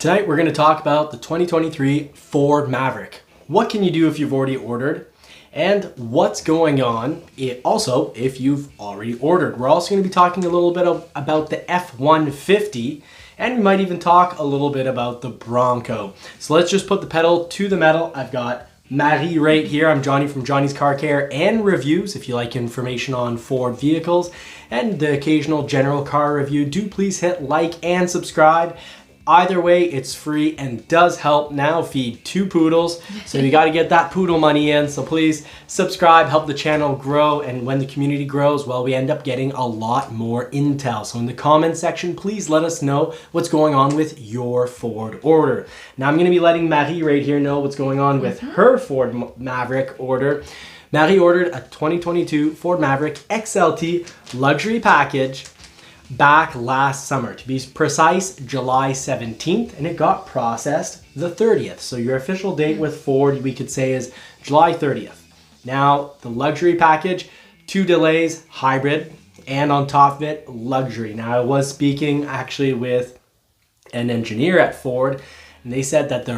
Tonight we're going to talk about the 2023 Ford Maverick. What can you do if you've already ordered? And what's going on also if you've already ordered. We're also going to be talking a little bit about the F150, and we might even talk a little bit about the Bronco. So let's just put the pedal to the metal. I've got Marie right here. I'm Johnny from Johnny's Car Care and Reviews. If you like information on Ford vehicles and the occasional general car review, do please hit like and subscribe. Either way, it's free and does help now feed 2 poodles. So you got to get that poodle money in. So please subscribe, help the channel grow. And when the community grows, well, we end up getting a lot more intel. So in the comment section, please let us know what's going on with your Ford order. Now I'm going to be letting Marie right here know what's going on with her Ford Maverick order. Marie ordered a 2022 Ford Maverick XLT luxury package back last summer, to be precise, July 17th, and it got processed the 30th. So your official date with Ford, we could say, is July 30th. Now, the luxury package, 2 delays, hybrid, and on top of it, luxury. Now, I was speaking actually with an engineer at Ford, and they said that the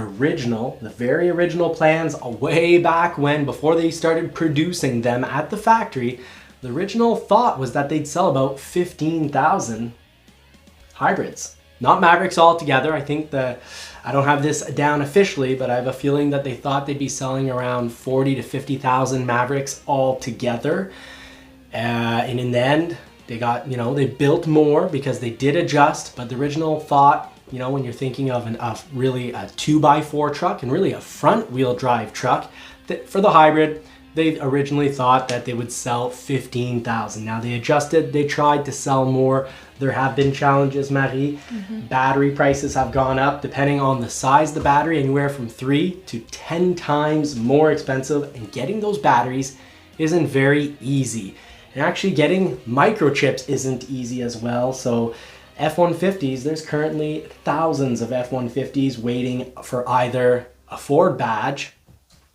very original plans way back when, before they started producing them at the factory, the original thought was that they'd sell about 15,000 hybrids. Not Mavericks altogether. I think I don't have this down officially, but I have a feeling that they thought they'd be selling around 40 to 50,000 Mavericks altogether. And in the end, they got, they built more because they did adjust, but the original thought, when you're thinking of really a 2x4 truck and really a front wheel drive truck, for the hybrid, they originally thought that they would sell 15,000. Now they adjusted, they tried to sell more. There have been challenges, Marie. Battery prices have gone up depending on the size of the battery, anywhere from 3 to 10 times more expensive. And getting those batteries isn't very easy. And actually getting microchips isn't easy as well. So F150s, there's currently thousands of F150s waiting for either a Ford badge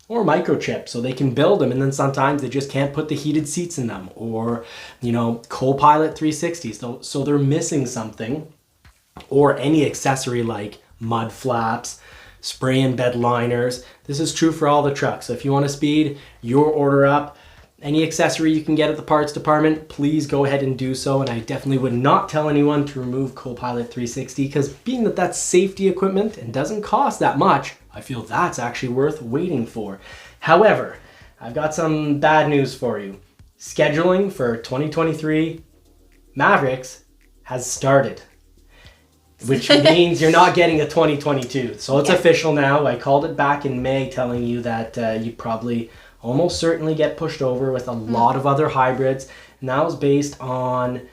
or microchip, so they can build them, and then sometimes they just can't put the heated seats in them, or co-pilot 360s, so they're missing something, or any accessory like mud flaps, spray and bed liners. This is true for all the trucks. So if you want to speed your order up, any accessory you can get at the parts department, please go ahead and do so. And I definitely would not tell anyone to remove co-pilot 360, because being that that's safety equipment and doesn't cost that much, I feel that's actually worth waiting for. However, I've got some bad news for you. Scheduling for 2023 Mavericks has started, which means you're not getting a 2022. So it's official now. I called it back in May, telling you that you probably almost certainly get pushed over with a lot of other hybrids. And that was based on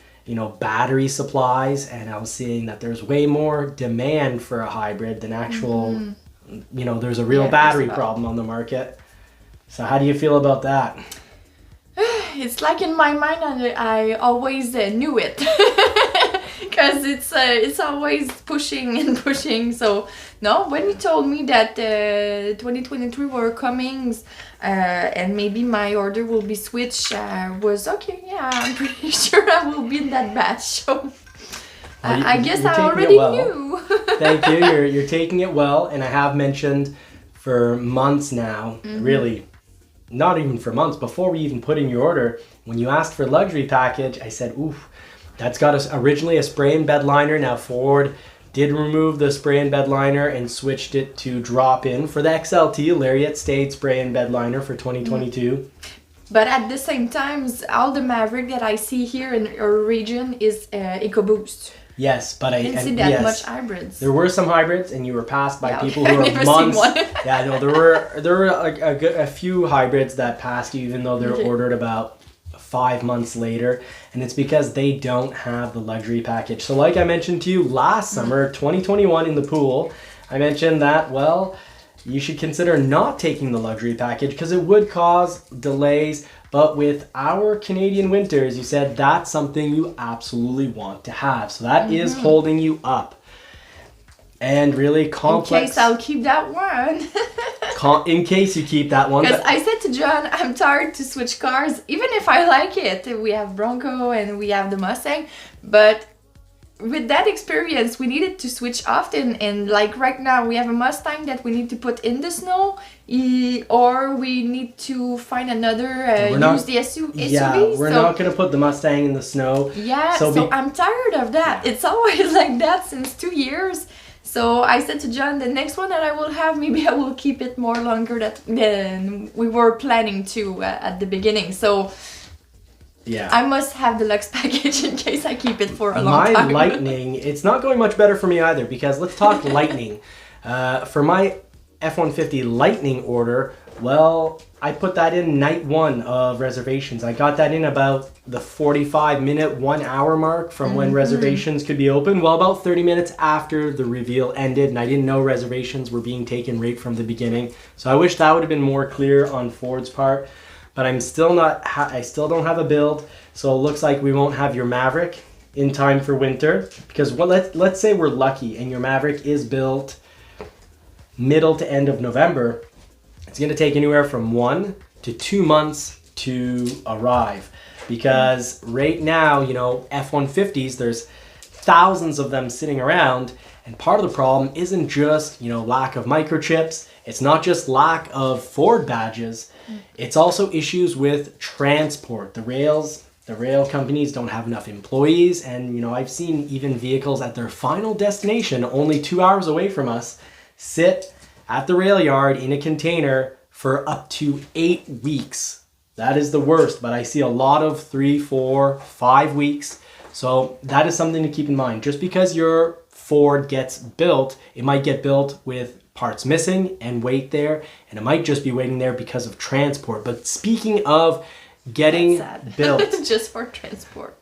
battery supplies, and I was seeing that there's way more demand for a hybrid than actual there's a real battery problem on the market. So how do you feel about that? It's like in my mind, I always knew it. Because it's always pushing and pushing. So no, when you told me that 2023 were coming and maybe my order will be switched, was okay. Yeah, I'm pretty sure I will be in that batch. So I guess I already knew. Thank you. You're taking it well, and I have mentioned for months now, really, not even for months, before we even put in your order, when you asked for luxury package, I said, oof, that's got originally a spray and bed liner. Now Ford did remove the spray and bed liner and switched it to drop in for the XLT. Lariat stayed spray and bed liner for 2022. But at the same time, all the Maverick that I see here in our region is EcoBoost. Yes, but I didn't see that much hybrids. There were some hybrids, and you were passed by people who were months. Yeah, no, there were a few hybrids that passed you, even though they're ordered about 5 months later, and it's because they don't have the luxury package. So like I mentioned to you last summer, 2021 in the pool, I mentioned that, well, you should consider not taking the luxury package because it would cause delays. But with our Canadian winters, you said that's something you absolutely want to have. So that is holding you up. And really complex. In case I'll keep that one. In case you keep that one. Because I said to John, I'm tired to switch cars. Even if I like it. We have Bronco and we have the Mustang. But with that experience, we needed to switch often, and like right now we have a Mustang that we need to put in the snow, or we need to find another used SUV. Yeah, we're not going to put the Mustang in the snow. Yeah, so I'm tired of that. It's always like that since 2 years. So I said to John, the next one that I will have, maybe I will keep it more longer than we were planning to at the beginning. So yeah, I must have the Lux package in case I keep it for a long time. My Lightning, it's not going much better for me either, because let's talk Lightning. For my F-150 Lightning order, well, I put that in night 1 of reservations. I got that in about the 45-minute, 1 hour mark from when reservations could be open. Well, about 30 minutes after the reveal ended, and I didn't know reservations were being taken right from the beginning. So I wish that would have been more clear on Ford's part. But I'm still not, I still don't have a build, so it looks like we won't have your Maverick in time for winter. Because let's say we're lucky and your Maverick is built middle to end of November. It's going to take anywhere from 1 to 2 months to arrive. Because right now, you know, F-150s, there's thousands of them sitting around. And part of the problem isn't just, you know, lack of microchips. It's not just lack of Ford badges. It's also issues with transport. The rail companies don't have enough employees, and you know, I've seen even vehicles at their final destination, only 2 hours away from us, sit at the rail yard in a container for up to 8 weeks. That is the worst, but I see a lot of 3, 4, 5 weeks. So that is something to keep in mind. Just because your Ford gets built, it might get built with parts missing and wait there, and it might just be waiting there because of transport. But speaking of getting built, just for transport.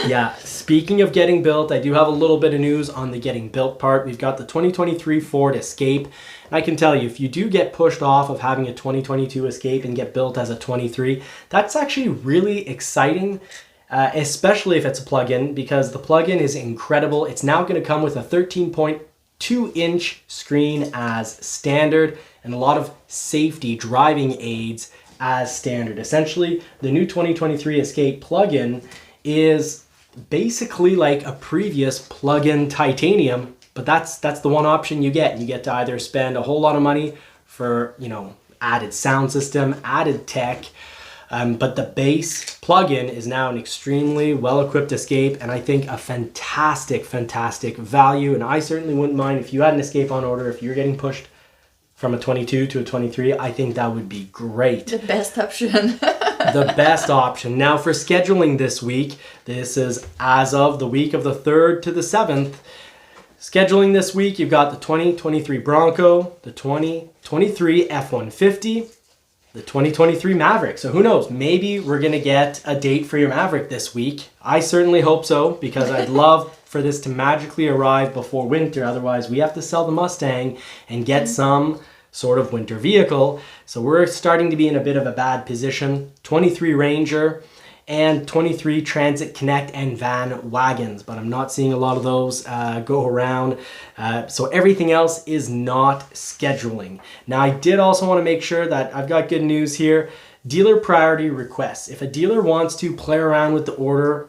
Yeah, speaking of getting built, I do have a little bit of news on the getting built part. We've got the 2023 Ford Escape. And I can tell you, if you do get pushed off of having a 2022 Escape and get built as a 23, that's actually really exciting. Especially if it's a plug-in, because the plug-in is incredible. It's now going to come with a 13.2-inch screen as standard and a lot of safety driving aids as standard. Essentially, the new 2023 Escape plug-in is basically like a previous plug-in titanium, but that's the one option you get. You get to either spend a whole lot of money for, you know, added sound system, added tech, but the base plug-in is now an extremely well-equipped Escape, and I think a fantastic value. And I certainly wouldn't mind if you had an Escape on order, if you're getting pushed from a 22 to a 23, I think that would be great. The best option. The best option. Now for scheduling this week, this is as of the week of the 3rd to the 7th. Scheduling this week, you've got the 2023 Bronco, the 2023 F150, the 2023 Maverick. So who knows, maybe we're going to get a date for your Maverick this week. I certainly hope so, because I'd love for this to magically arrive before winter. Otherwise, we have to sell the Mustang and get some sort of winter vehicle. So we're starting to be in a bit of a bad position. 23 Ranger and 23 Transit Connect and van wagons, but I'm not seeing a lot of those go around. So everything else is not scheduling. Now I did also want to make sure that I've got good news here. Dealer priority requests. If a dealer wants to play around with the order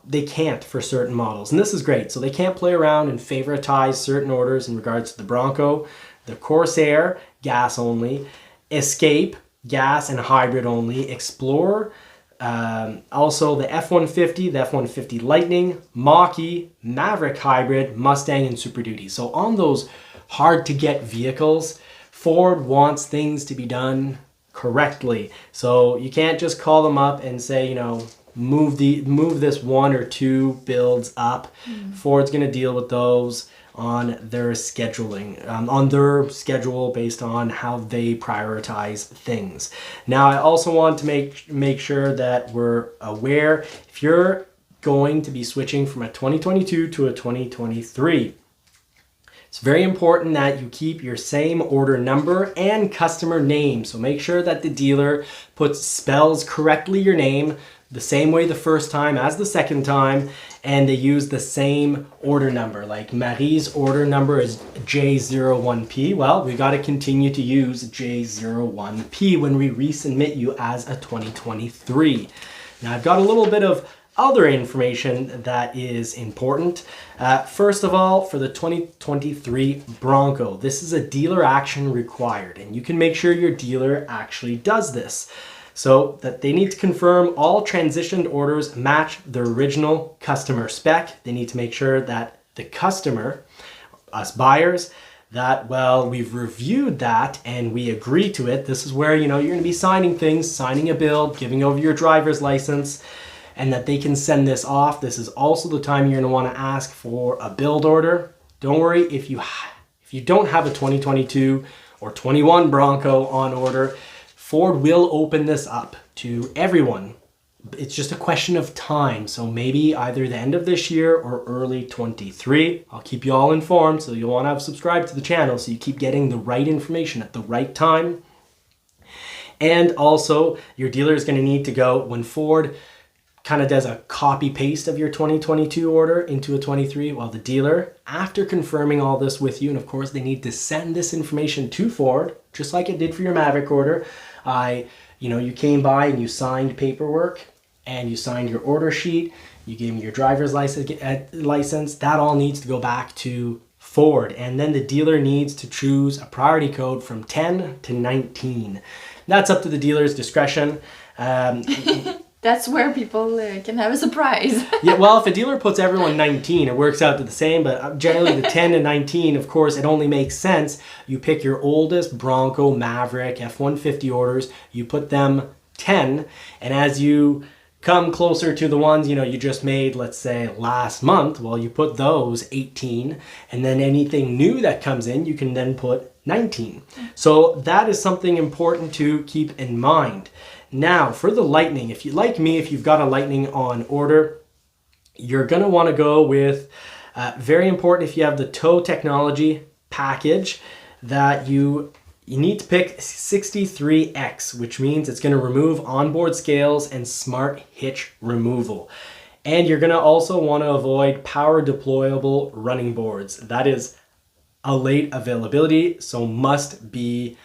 they can't for certain models. And this is great. So they can't play around and favoritize certain orders in regards to the Bronco, the Corsair, gas only, Escape, gas and hybrid only, Explorer, also the F-150, the F-150 Lightning, Mach-E, Maverick Hybrid, Mustang, and Super Duty. So on those hard to get vehicles, Ford wants things to be done correctly. So you can't just call them up and say, you know, move this 1 or 2 builds up. Ford's going to deal with those on their scheduling, on their schedule based on how they prioritize things. Now, I also want to make sure that we're aware, if you're going to be switching from a 2022 to a 2023, it's very important that you keep your same order number and customer name. So make sure that the dealer spells correctly your name the same way the first time as the second time, and they use the same order number. Like Marie's order number is J01P. Well, we got to continue to use J01P when we resubmit you as a 2023. Now I've got a little bit of other information that is important. First of all, for the 2023 Bronco, this is a dealer action required, and you can make sure your dealer actually does this. So that they need to confirm all transitioned orders match the original customer spec. They need to make sure that the customer, us buyers, that, well, we've reviewed that and we agree to it. This is where, you're going to be signing things, signing a bill, giving over your driver's license, and that they can send this off. This is also the time you're going to want to ask for a build order. Don't worry if you don't have a 2022 or 21 Bronco on order. Ford will open this up to everyone. It's just a question of time. So maybe either the end of this year or early 23. I'll keep you all informed. So you'll want to have subscribed to the channel so you keep getting the right information at the right time. And also your dealer is going to need to go, when Ford kind of does a copy paste of your 2022 order into a 23, well, the dealer, after confirming all this with you, and of course they need to send this information to Ford, just like it did for your Maverick order. You came by and you signed paperwork and you signed your order sheet. You gave me your driver's license. That all needs to go back to Ford. And then the dealer needs to choose a priority code from 10 to 19. That's up to the dealer's discretion. That's where people can have a surprise. Yeah, well, if a dealer puts everyone 19, it works out to the same, but generally the 10 and 19, of course, it only makes sense. You pick your oldest Bronco, Maverick, F150 orders, you put them 10, and as you come closer to the ones, you just made, let's say, last month, well, you put those 18, and then anything new that comes in, you can then put 19. So that is something important to keep in mind. Now, for the Lightning, if you, like me, if you've got a Lightning on order, you're going to want to go with, very important if you have the tow technology package, that you need to pick 63X, which means it's going to remove onboard scales and smart hitch removal. And you're going to also want to avoid power deployable running boards. That is a late availability, so must be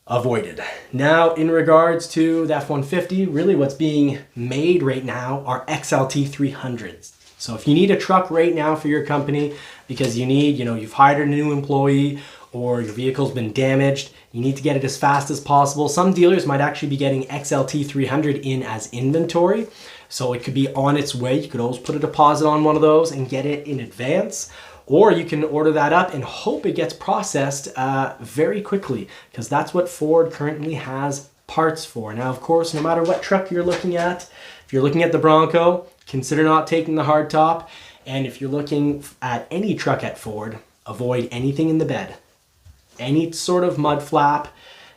avoided. Now, in regards to the F-150, really what's being made right now are XLT 300s. So if you need a truck right now for your company because you need, you've hired a new employee or your vehicle's been damaged, you need to get it as fast as possible. Some dealers might actually be getting XLT 300 in as inventory. So it could be on its way. You could always put a deposit on one of those and get it in advance. Or you can order that up and hope it gets processed very quickly, because that's what Ford currently has parts for. Now, of course, no matter what truck you're looking at, if you're looking at the Bronco, consider not taking the hardtop. And if you're looking at any truck at Ford, avoid anything in the bed. Any sort of mud flap.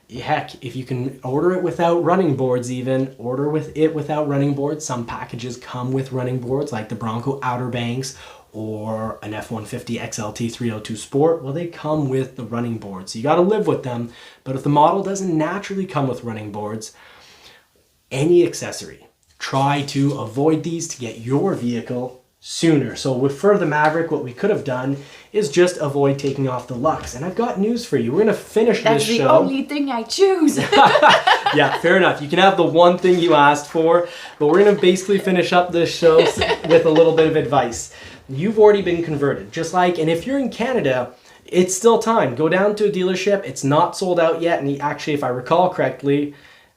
Heck, if you can order it without running boards even, order it without running boards. Some packages come with running boards, like the Bronco Outer Banks or an F-150 XLT 302 Sport. Well, they come with the running boards. So you got to live with them. But if the model doesn't naturally come with running boards, any accessory, try to avoid these to get your vehicle sooner. So for the Maverick, what we could have done is just avoid taking off the Lux. And I've got news for you. We're going to finish this show. That's the only thing I choose. Yeah, fair enough. You can have the one thing you asked for, but we're going to basically finish up this show with a little bit of advice. You've already been converted, just like, and if you're in Canada, it's still time. Go down to a dealership. It's not sold out yet. And actually, if I recall correctly,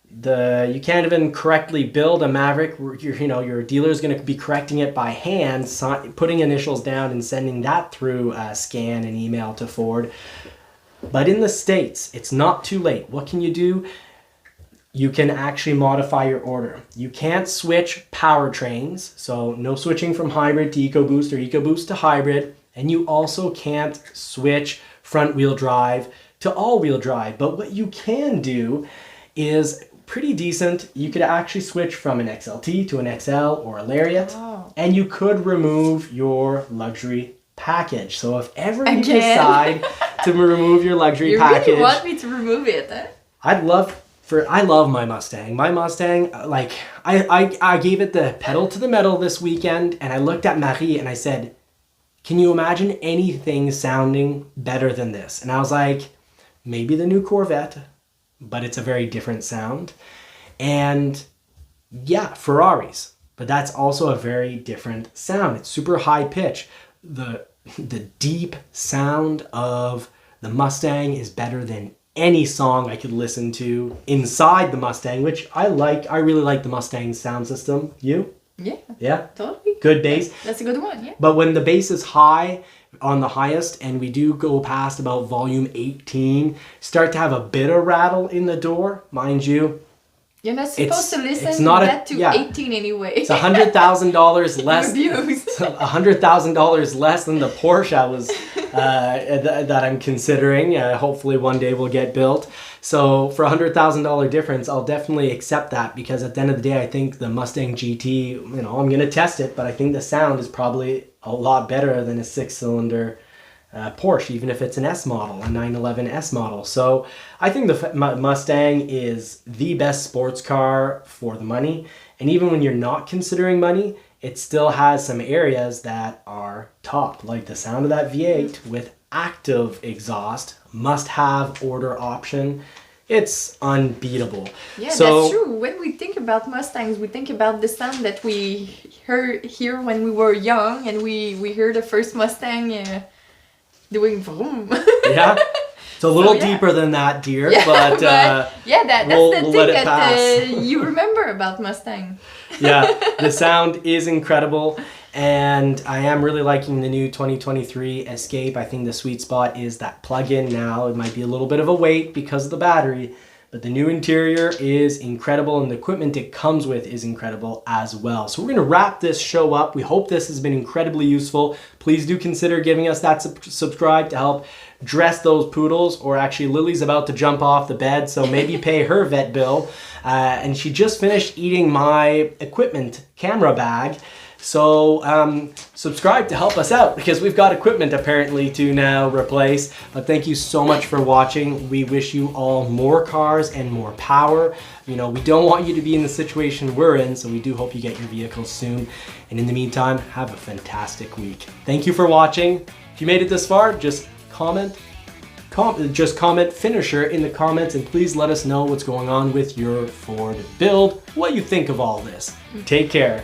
you can't even correctly build a Maverick. Your dealer is going to be correcting it by hand, putting initials down and sending that through scan and email to Ford. But in the States, it's not too late. What can you do? You can actually modify your order. You can't switch powertrains, so no switching from hybrid to EcoBoost or EcoBoost to hybrid, and you also can't switch front-wheel drive to all-wheel drive. But what you can do is pretty decent. You could actually switch from an XLT to an XL or a Lariat, and you could remove your luxury package. So if ever you decide to remove your luxury package... You really want me to remove it, eh? I love my Mustang. My Mustang, like, I gave it the pedal to the metal this weekend, and I looked at Marie and I said, can you imagine anything sounding better than this? And I was like, maybe the new Corvette, but it's a very different sound. And yeah, Ferraris. but that's also a very different sound. It's super high pitch. The deep sound of the Mustang is better than any song I could listen to inside the Mustang, which I like. I really like the Mustang sound system. You? Yeah. Yeah? Totally. Good bass. That's a good one, yeah. But when the bass is high, on the highest, and we do go past about volume 18, start to have a bit of rattle in the door, mind you. You're not supposed to listen to not that to 18 anyway. It's $100,000 less. Abuse. $100,000 less than the Porsche I was that I'm considering. Hopefully one day will get built. So for $100,000 difference, I'll definitely accept that, because at the end of the day, I think the Mustang GT, you know, I'm gonna test it, but I think the sound is probably a lot better than a 6-cylinder Porsche, even if it's an S model, a 911 S model. So I think the Mustang is the best sports car for the money. And even when you're not considering money, it still has some areas that are top, like the sound of that V8 with active exhaust, must-have order option. It's unbeatable. Yeah, so, that's true. When we think about Mustangs, we think about the sound that we hear when we were young, and we heard the first Mustang doing vroom. Yeah, it's a little deeper than that, dear. Yeah, but yeah, that's we'll the thing that you remember about Mustang. Yeah, the sound is incredible, and I am really liking the new 2023 Escape. I think the sweet spot is that plug-in now. It might be a little bit of a wait because of the battery, but the new interior is incredible, and the equipment it comes with is incredible as well. So we're going to wrap this show up. We hope this has been incredibly useful. Please do consider giving us that subscribe to help dress those poodles, or actually Lily's about to jump off the bed, so maybe pay her vet bill. And she just finished eating my equipment camera bag. So subscribe to help us out, because we've got equipment apparently to now replace. But thank you so much for watching. We wish you all more cars and more power. You know, we don't want you to be in the situation we're in, so we do hope you get your vehicles soon. And in the meantime, have a fantastic week. Thank you for watching. If you made it this far, just comment finisher in the comments, and please let us know what's going on with your Ford build, what you think of all this. Take care.